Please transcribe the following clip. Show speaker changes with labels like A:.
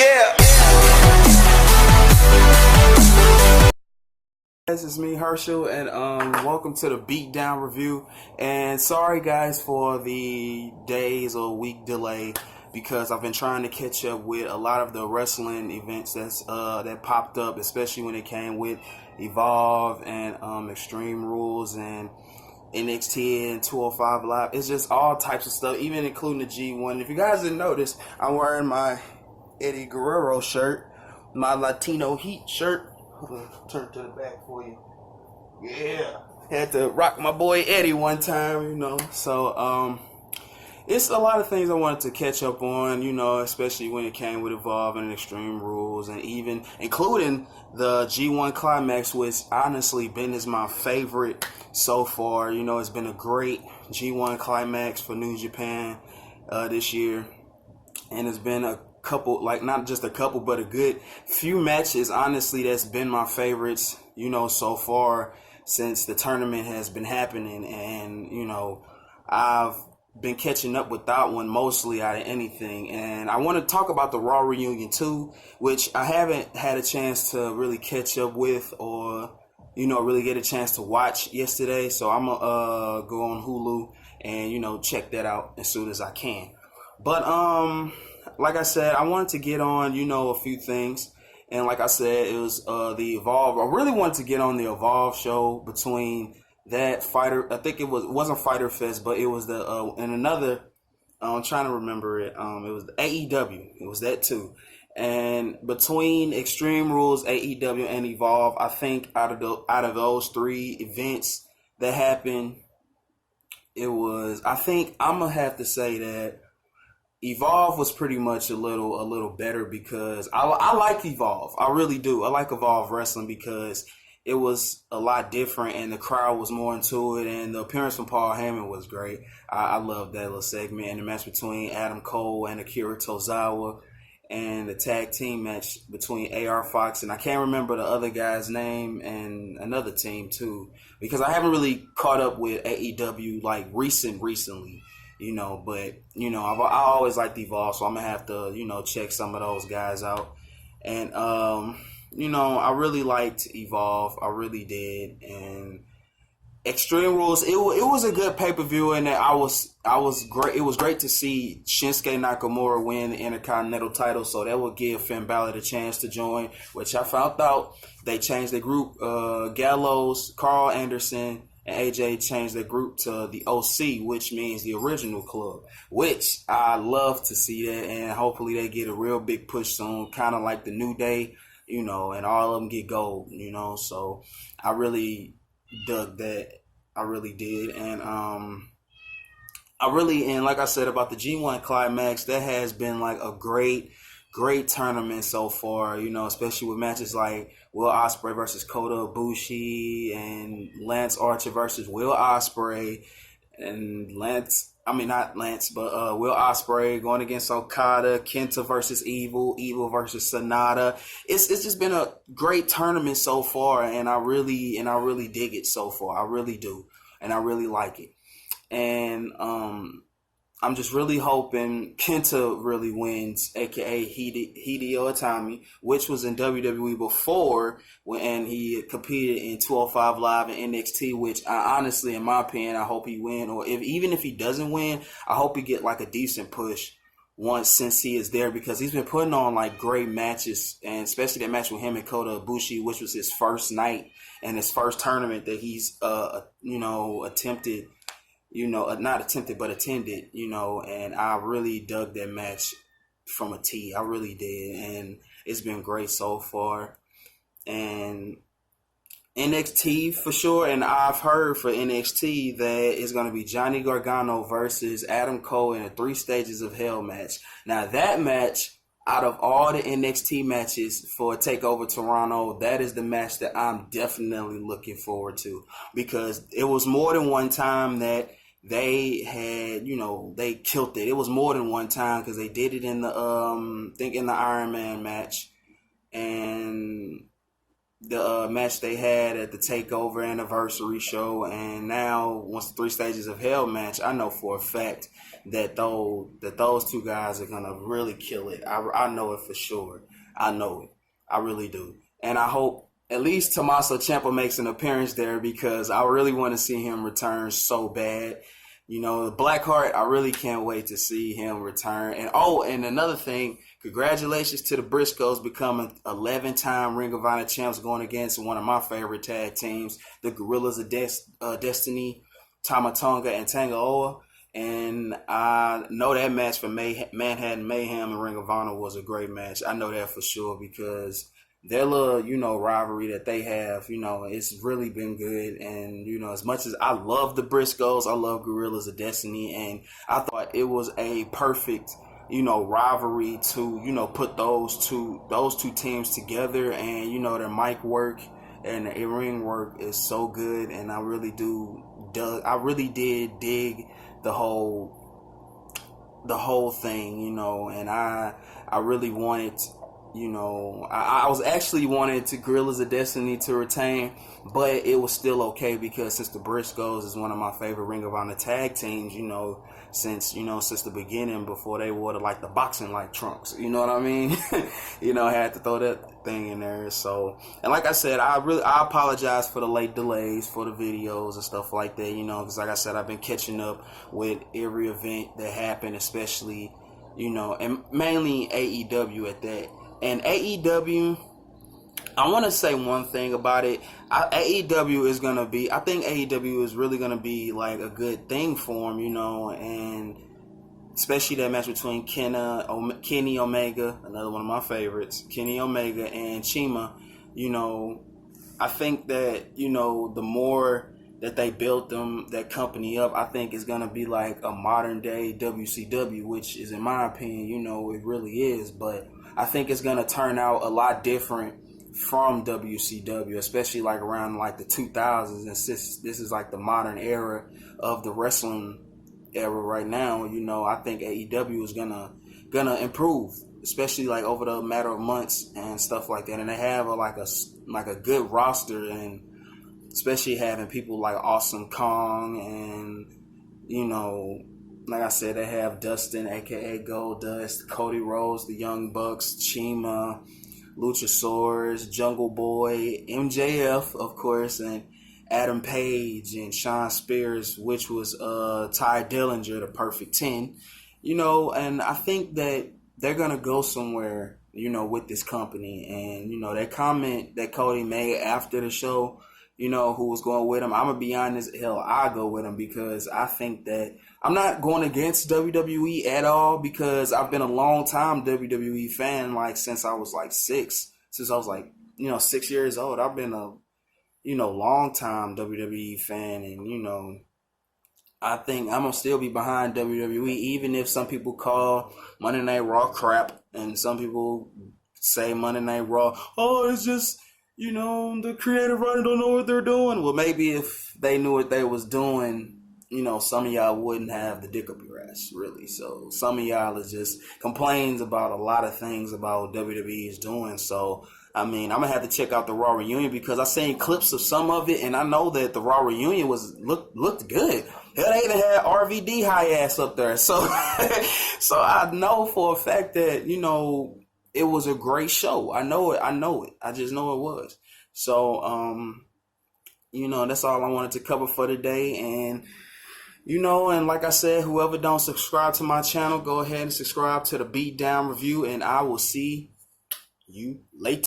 A: Yeah. This is me, Herschel, and welcome to the Beatdown Review. And sorry, guys, for the days or week delay because I've been trying to catch up with a lot of the wrestling events that popped up, especially when it came with Evolve and Extreme Rules and NXT and 205 Live. It's just all types of stuff, even including the G1. If you guys didn't notice, I'm wearing my Eddie Guerrero shirt, my Latino Heat shirt. Turn to the back for you. Yeah. Had to rock my boy Eddie one time, So, it's a lot of things I wanted to catch up on, especially when it came with Evolve and Extreme Rules, and even including the G1 Climax, which honestly is my favorite so far. It's been a great G1 Climax for New Japan this year, and it's been a couple, like not just a couple, but a good few matches, honestly, that's been my favorites, so far since the tournament has been happening. And, I've been catching up with that one mostly out of anything. And I want to talk about the Raw Reunion 2, which I haven't had a chance to really catch up with or, really get a chance to watch yesterday. So I'm going to go on Hulu and, check that out as soon as I can. But, like I said, I wanted to get on, a few things. And like I said, it was the Evolve. I really wanted to get on the Evolve show between that Fighter. I think it wasn't Fighter Fest, but it was the and another. I'm trying to remember it. It was the AEW. It was that too. And between Extreme Rules, AEW, and Evolve, I think out of those three events that happened, I think I'm gonna have to say that Evolve was pretty much a little better because I like Evolve. I really do. I like Evolve Wrestling because it was a lot different and the crowd was more into it, and the appearance from Paul Heyman was great. I love that little segment, and the match between Adam Cole and Akira Tozawa, and the tag team match between AR Fox and I can't remember the other guy's name, and another team too, because I haven't really caught up with AEW like recently. But I always liked Evolve, so I'm gonna have to check some of those guys out. And I really liked Evolve, I really did. And Extreme Rules, it was a good pay-per-view, and I was great. It was great to see Shinsuke Nakamura win the Intercontinental title, so that would give Finn Balor a chance to join, which I found out they changed the group. Gallows, Carl Anderson, and AJ changed their group to the OC, which means the original club, which I love to see that, and hopefully they get a real big push soon, kind of like the New Day, and all of them get gold, so I really dug that. I really did. And and like I said about the G1 Climax, that has been like a great tournament so far, especially with matches like Will Ospreay versus Kota Ibushi and Lance Archer versus Will Ospreay, and Will Ospreay going against Okada, Kenta versus Evil versus Sonata. It's just been a great tournament so far, and I really dig it so far. I really do, and I really like it. And I'm just really hoping Kenta really wins, aka Hideo Itami, which was in WWE before when he competed in 205 Live and NXT, which I honestly, in my opinion, I hope he win. Or even if he doesn't win, I hope he get like a decent push since he is there, because he's been putting on like great matches, and especially that match with him and Kota Ibushi, which was his first night and his first tournament that he's attempted. Not attempted, but attended, and I really dug that match from a T. I really did, and it's been great so far. And NXT for sure, and I've heard for NXT that it's going to be Johnny Gargano versus Adam Cole in a 3 Stages of Hell match. Now, that match, out of all the NXT matches for TakeOver Toronto, that is the match that I'm definitely looking forward to, because it was more than one time that they had, they killed it. It was more than one time, because they did it in the, in the Iron Man match, and the match they had at the Takeover Anniversary show, and now once the Three Stages of Hell match, I know for a fact that those two guys are gonna really kill it. I know it for sure. I know it. I really do, and I hope at least Tommaso Ciampa makes an appearance there because I really want to see him return so bad. You know, Blackheart, I really can't wait to see him return. And another thing, congratulations to the Briscoes becoming 11-time Ring of Honor champs, going against one of my favorite tag teams, the Gorillas of Destiny, Tama Tonga and Tanga. And I know that match for Manhattan Mayhem and Ring of Honor was a great match. I know that for sure because their little, rivalry that they have, it's really been good. And, as much as I love the Briscoes, I love Gorillas of Destiny. And I thought it was a perfect, rivalry to, put those two teams together. And, their mic work and the in-ring work is so good. And I really did dig the whole thing, and I really wanted, I was actually wanted to Gorillas of Destiny to retain, but it was still okay because since the Briscoes is one of my favorite Ring of Honor tag teams, since the beginning before they wore the boxing trunks, you know what I mean? I had to throw that thing in there. So, and like I said, I apologize for the late delays for the videos and stuff like that, because like I said, I've been catching up with every event that happened, especially, and mainly AEW at that. And AEW, I want to say one thing about it. AEW is going to be, I think AEW is really going to be a good thing for them, and especially that match between Kenny Omega, another one of my favorites, Kenny Omega and Chima. I think that, the more that they built that company up, I think it's going to be like a modern day WCW, which is, in my opinion, it really is. But I think it's going to turn out a lot different from WCW, especially around the 2000s. And since this is the modern era of the wrestling era right now, I think AEW is gonna improve, especially over the matter of months and stuff like that. And they have a good roster, and especially having people like Awesome Kong and like I said, they have Dustin, aka Goldust, Cody Rhodes, the Young Bucks, Chima, Luchasaurus, Jungle Boy, MJF, of course, and Adam Page and Shawn Spears, which was Ty Dillinger, the Perfect 10. And I think that they're gonna go somewhere, with this company. And that comment that Cody made after the show, who was going with him, I'm gonna be honest, hell, I go with him because I think that I'm not going against WWE at all because I've been a long time WWE fan, since I was 6. Since I was 6 years old, I've been a long time WWE fan, and I think I'm gonna still be behind WWE, even if some people call Monday Night Raw crap, and some people say Monday Night Raw, oh, it's just the creative writer don't know what they're doing. Well, maybe if they knew what they was doing, some of y'all wouldn't have the dick up your ass, really. So some of y'all is just complains about a lot of things about what WWE is doing. So, I mean, I'm going to have to check out the Raw reunion because I seen clips of some of it, and I know that the Raw reunion looked good. Hell, they even had RVD high ass up there. So, so I know for a fact that, it was a great show. I know it. I just know it was. So, that's all I wanted to cover for today. And, and like I said, whoever don't subscribe to my channel, go ahead and subscribe to the Beatdown Review, and I will see you later.